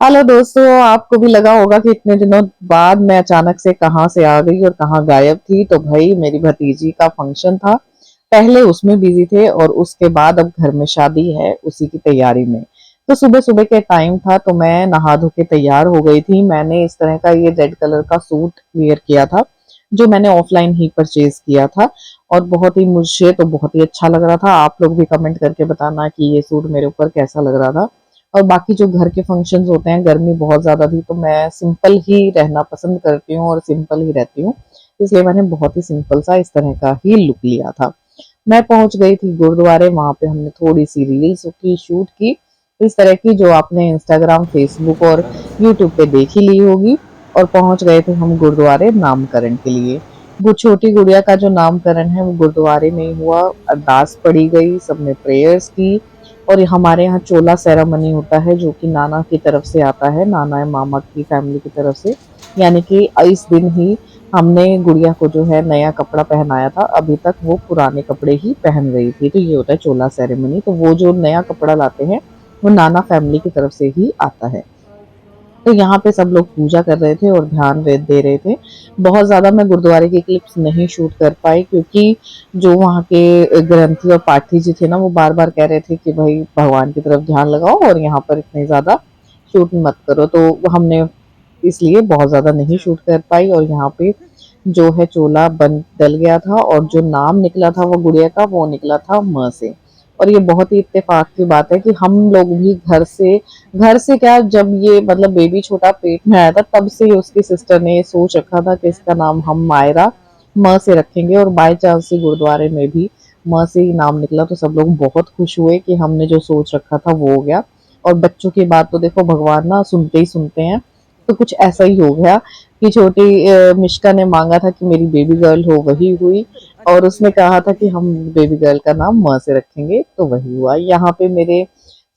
Hello दोस्तों, आपको भी लगा होगा कि इतने दिनों बाद मैं अचानक से कहाँ से आ गई और कहाँ गायब थी। तो भाई मेरी भतीजी का फंक्शन था, पहले उसमें बिजी थे और उसके बाद अब घर में शादी है, उसी की तैयारी में। तो सुबह सुबह के टाइम था तो मैं नहा धो के तैयार हो गई थी। मैंने इस तरह का ये रेड कलर का सूट वेयर किया था, जो मैंने ऑफलाइन ही परचेज किया था। और बहुत ही मुझे तो बहुत ही अच्छा लग रहा था। आप लोग भी कमेंट करके बताना कि ये सूट मेरे ऊपर कैसा लग रहा था। और बाकी जो घर के फंक्शंस होते हैं, गर्मी बहुत ज़्यादा थी तो मैं सिंपल ही रहना पसंद करती हूँ और सिंपल ही रहती हूँ। इसलिए मैंने बहुत ही सिंपल सा इस तरह का ही लुक लिया था। मैं पहुंच गई थी गुरुद्वारे, वहां पे हमने थोड़ी सी रील्स की शूट की, इस तरह की जो आपने इंस्टाग्राम, फेसबुक और यूट्यूब पे देख ही ली होगी। और पहुंच गए थे हम गुरुद्वारे नामकरण के लिए। वो छोटी गुड़िया का जो नामकरण है वो गुरुद्वारे में ही हुआ। अरदास पढ़ी गई, सबने प्रेयर्स की। और हमारे यहाँ चोला सेरेमनी होता है, जो कि नाना की तरफ से आता है, नाना या मामा की फैमिली की तरफ से। यानी कि इस दिन ही हमने गुड़िया को जो है नया कपड़ा पहनाया था। अभी तक वो पुराने कपड़े ही पहन रही थी। तो ये होता है चोला सेरेमनी। तो वो जो नया कपड़ा लाते हैं वो नाना फैमिली की तरफ से ही आता है। तो यहाँ पे सब लोग पूजा कर रहे थे और ध्यान दे रहे थे। बहुत ज़्यादा मैं गुरुद्वारे की क्लिप्स नहीं शूट कर पाई, क्योंकि जो वहाँ के ग्रंथी और पाठी जी थे ना, वो बार बार कह रहे थे कि भाई भगवान की तरफ ध्यान लगाओ और यहाँ पर इतने ज़्यादा शूट मत करो। तो हमने इसलिए बहुत ज़्यादा नहीं शूट कर पाई। और यहाँ पे जो है चोला बन डल गया था और जो नाम निकला था वो गुड़िया का, वो निकला था म से। और ये बहुत ही इत्तेफाक की बात है कि हम लोग भी घर से क्या, जब ये मतलब बेबी छोटा पेट में आया था तब से ही उसकी सिस्टर ने ये सोच रखा था कि इसका नाम हम मायरा म से रखेंगे। और बाय चांस ही गुरुद्वारे में भी म से ही नाम निकला, तो सब लोग बहुत खुश हुए कि हमने जो सोच रखा था वो हो गया। और बच्चों की बात तो देखो, भगवान ना सुनते ही सुनते हैं। तो कुछ ऐसा ही हो गया कि छोटी मिष्का ने मांगा था कि मेरी बेबी गर्ल हो, वही हुई। और उसने कहा था कि हम बेबी गर्ल का नाम म से रखेंगे, तो वही हुआ। यहाँ पे मेरे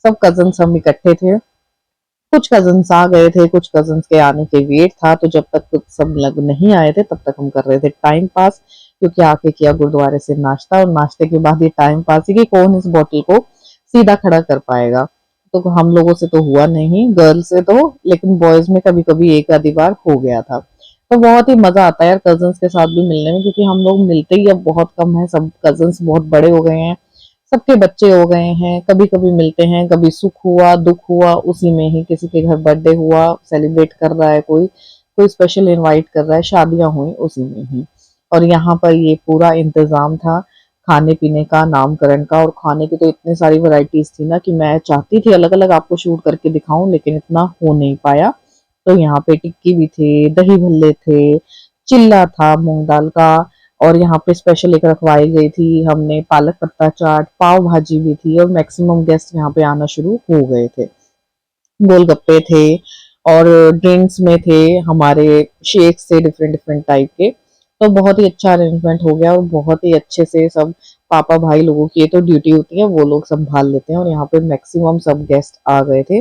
सब कजन्स हम इकट्ठे थे। कुछ कजन्स आ गए थे, कुछ कजन्स के आने के वेट था। तो जब तक सब लोग नहीं आए थे तब तक हम कर रहे थे टाइम पास, क्योंकि आके किया गुरुद्वारे से नाश्ता और नाश्ते के बाद ये टाइम पास ही कि कौन इस बॉटल को सीधा खड़ा कर पाएगा। तो हम लोगों से तो हुआ नहीं, गर्ल्स से तो, लेकिन बॉयज में कभी कभी एक आधी बार हो गया था। तो बहुत ही मजा आता है यार कजन्स के साथ भी मिलने में, क्योंकि हम लोग मिलते ही अब बहुत कम है। सब कजन्स बहुत बड़े हो गए हैं, सबके बच्चे हो गए हैं। कभी कभी मिलते हैं, कभी सुख हुआ दुख हुआ उसी में ही, किसी के घर बर्थडे हुआ, सेलिब्रेट कर रहा है कोई, कोई स्पेशल इनवाइट कर रहा है, शादियां हुई उसी में ही। और यहाँ पर ये पूरा इंतजाम था खाने पीने का, नामकरण का। और खाने की तो इतनी सारी वैरायटीज थी ना कि मैं चाहती थी अलग अलग आपको शूट करके दिखाऊं, लेकिन इतना हो नहीं पाया। तो यहाँ पे टिक्की भी थे, दही भल्ले थे, चिल्ला था मूंग दाल का। और यहाँ पे स्पेशल एक रखवाई गई थी हमने, पालक पत्ता चाट, पाव भाजी भी थी। और मैक्सिमम गेस्ट यहाँ पे आना शुरू हो गए थे। गोलगप्पे थे और ड्रिंक्स में थे हमारे शेक्स थे डिफरेंट डिफरेंट टाइप के। तो बहुत ही अच्छा अरेंजमेंट हो गया और बहुत ही अच्छे से सब, पापा भाई लोगों की ये तो ड्यूटी होती है, वो लोग संभाल लेते हैं। और यहाँ पे मैक्सिमम सब गेस्ट आ गए थे।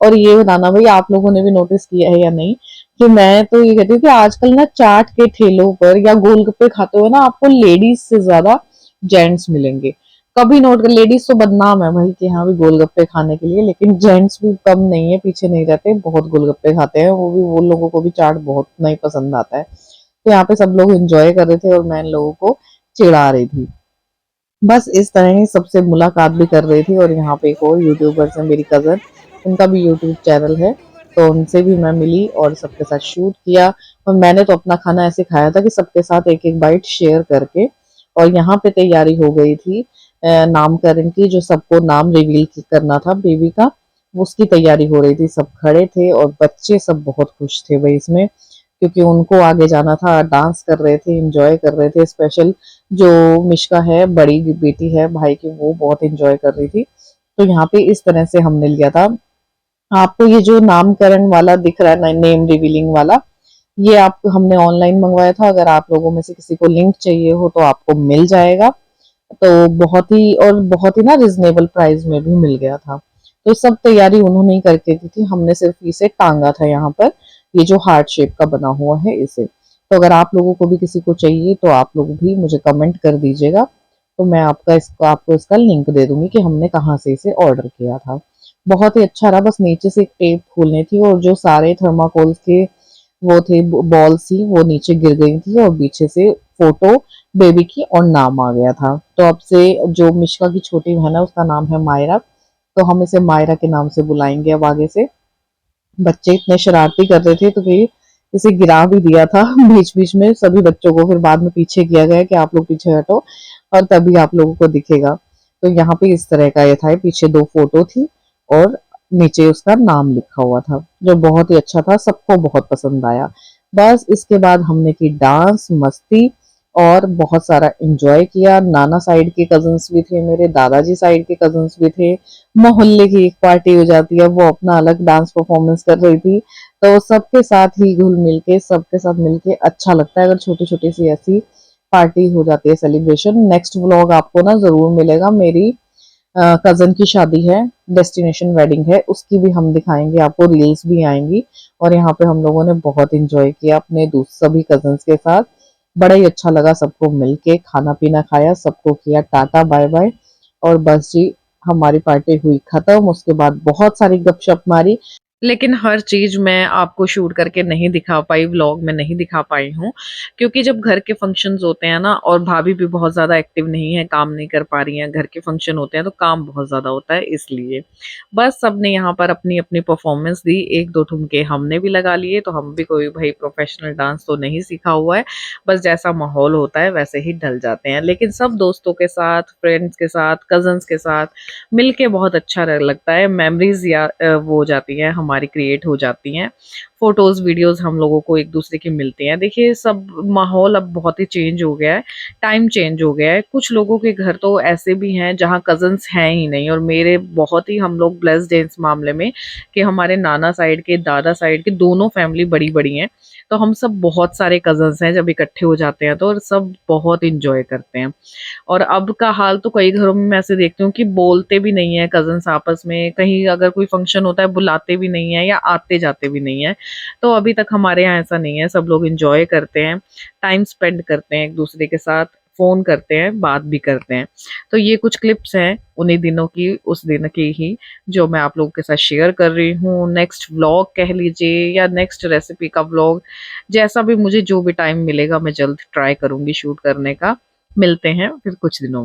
और ये बताना भाई, आप लोगों ने भी नोटिस किया है या नहीं, कि मैं तो ये कहती हूँ कि आजकल ना चाट के ठेलों पर या गोलगप्पे खाते हुए ना आपको लेडीज से ज्यादा जेंट्स मिलेंगे। कभी नोट कर, लेडीज तो बदनाम है भाई कि हाँ भी गोलगप्पे खाने के लिए, लेकिन जेंट्स भी कम नहीं है, पीछे नहीं रहते, बहुत गोलगप्पे खाते हैं। वो भी वो लोगों को भी चाट बहुत नहीं पसंद आता है। तो यहाँ पे सब लोग एंजॉय कर रहे थे और मैं इन लोगों को चिढ़ा रही थी। बस इस तरह ही सबसे मुलाकात भी कर रही थी। और यहाँ पे एक और यूट्यूबर है मेरी कजन, उनका भी यूट्यूब चैनल है, तो उनसे भी मैं मिली और सबके साथ शूट किया। और मैंने तो अपना खाना ऐसे खाया था कि सबके साथ एक एक बाइट शेयर करके। और यहाँ पे तैयारी हो गई थी नामकरण की, जो सबको नाम रिवील करना था बेबी का, उसकी तैयारी हो रही थी। सब खड़े थे और बच्चे सब बहुत खुश थे भाई इसमें, क्योंकि उनको आगे जाना था। डांस कर रहे थे, एंजॉय कर रहे थे। स्पेशल जो मिश्का है, बड़ी बेटी है भाई की, वो बहुत एंजॉय कर रही थी। तो यहाँ पे इस तरह से हमने लिया था। आपको ये जो नामकरण वाला दिख रहा है, नेम रिवीलिंग वाला, ये आप हमने ऑनलाइन मंगवाया था। अगर आप लोगों में से किसी को लिंक चाहिए हो तो आपको मिल जाएगा। तो बहुत ही ना रिजनेबल प्राइस में भी मिल गया था। तो सब तैयारी उन्होंने ही करके दी थी, हमने सिर्फ इसे टांगा था यहाँ पर, ये जो हार्ट शेप का बना हुआ है इसे। तो अगर आप लोगों को भी किसी को चाहिए तो आप लोग भी मुझे कमेंट कर दीजिएगा, तो मैं आपको इसका लिंक दे दूंगी कि हमने कहाँ से इसे ऑर्डर किया था। बहुत ही अच्छा रहा। बस नीचे से एक टेप खोलनी थी और जो सारे थर्माकोल्स के वो थे बॉल्स थी वो नीचे गिर गई थी और पीछे से फोटो बेबी की और नाम आ गया था। तो अब से जो मिश्का की छोटी बहन है उसका नाम है मायरा, तो हम इसे मायरा के नाम से बुलाएंगे अब आगे से। बच्चे इतने शरारती कर रहे थे तो फिर इसे गिरा भी दिया था बीच बीच में सभी बच्चों को, फिर बाद में पीछे किया गया कि आप लोग पीछे हटो और तभी आप लोगों को दिखेगा। तो यहाँ पे इस तरह का ये था, पीछे दो फोटो थी और नीचे उसका नाम लिखा हुआ था, जो बहुत ही अच्छा था, सबको बहुत पसंद आया। बस इसके बाद हमने की डांस मस्ती और बहुत सारा एंजॉय किया। नाना साइड के कजन्स भी थे मेरे, दादाजी साइड के कजन्स भी थे। मोहल्ले की एक पार्टी हो जाती है, वो अपना अलग डांस परफॉर्मेंस कर रही थी। तो सबके साथ ही घुल मिल के सबके साथ मिलके अच्छा लगता है अगर छोटी छोटी सी ऐसी पार्टी हो जाती है, सेलिब्रेशन। नेक्स्ट व्लॉग आपको ना जरूर मिलेगा, मेरी कजन की शादी है, डेस्टिनेशन वेडिंग है, उसकी भी हम दिखाएंगे आपको, रील्स भी आएंगी। और यहाँ पे हम लोगों ने बहुत इंजॉय किया अपने सभी कजन्स के साथ। बड़ा ही अच्छा लगा सबको मिलके, खाना पीना खाया, सबको किया टाटा बाय बाय। और बस जी, हमारी पार्टी हुई खत्म। उसके बाद बहुत सारी गपशप मारी, लेकिन हर चीज मैं आपको शूट करके नहीं दिखा पाई, व्लॉग में नहीं दिखा पाई हूँ, क्योंकि जब घर के फंक्शंस होते हैं ना, और भाभी भी बहुत ज्यादा एक्टिव नहीं है, काम नहीं कर पा रही हैं, घर के फंक्शन होते हैं तो काम बहुत ज्यादा होता है, इसलिए बस सबने यहाँ पर अपनी अपनी परफॉर्मेंस दी, एक दो ठुमके हमने भी लगा लिए। तो हम भी कोई भाई प्रोफेशनल डांस तो नहीं सीखा हुआ है, बस जैसा माहौल होता है वैसे ही ढल जाते हैं। लेकिन सब दोस्तों के साथ, फ्रेंड्स के साथ, कजन्स के साथ मिलके बहुत अच्छा लगता है। मेमोरीज या वो हो जाती हैं हमारी, क्रिएट हो जाती हैं। फोटोज वीडियोस हम लोगों को एक दूसरे की मिलती हैं। देखिए सब माहौल अब बहुत ही चेंज हो गया है, टाइम चेंज हो गया है। कुछ लोगों के घर तो ऐसे भी हैं जहाँ कजन्स हैं ही नहीं, और मेरे बहुत ही हम लोग ब्लेस्ड हैं इस मामले में कि हमारे नाना साइड के, दादा साइड के, दोनों फैमिली बड़ी बड़ी हैं। तो हम सब बहुत सारे कजन्स हैं, जब इकट्ठे हो जाते हैं तो, और सब बहुत इंजॉय करते हैं। और अब का हाल तो कई घरों में मैं ऐसे देखती हूँ कि बोलते भी नहीं है कजन्स आपस में, कहीं अगर कोई फंक्शन होता है बुलाते भी नहीं है या आते जाते भी नहीं है। तो अभी तक हमारे यहाँ ऐसा नहीं है, सब लोग एंजॉय करते हैं, टाइम स्पेंड करते हैं एक दूसरे के साथ, फोन करते हैं, बात भी करते हैं। तो ये कुछ क्लिप्स हैं उन्हीं दिनों की, उस दिन की ही, जो मैं आप लोगों के साथ शेयर कर रही हूँ। नेक्स्ट व्लॉग कह लीजिए या नेक्स्ट रेसिपी का व्लॉग, जैसा भी मुझे जो भी टाइम मिलेगा मैं जल्द ट्राई करूंगी शूट करने का। मिलते हैं फिर कुछ दिनों में।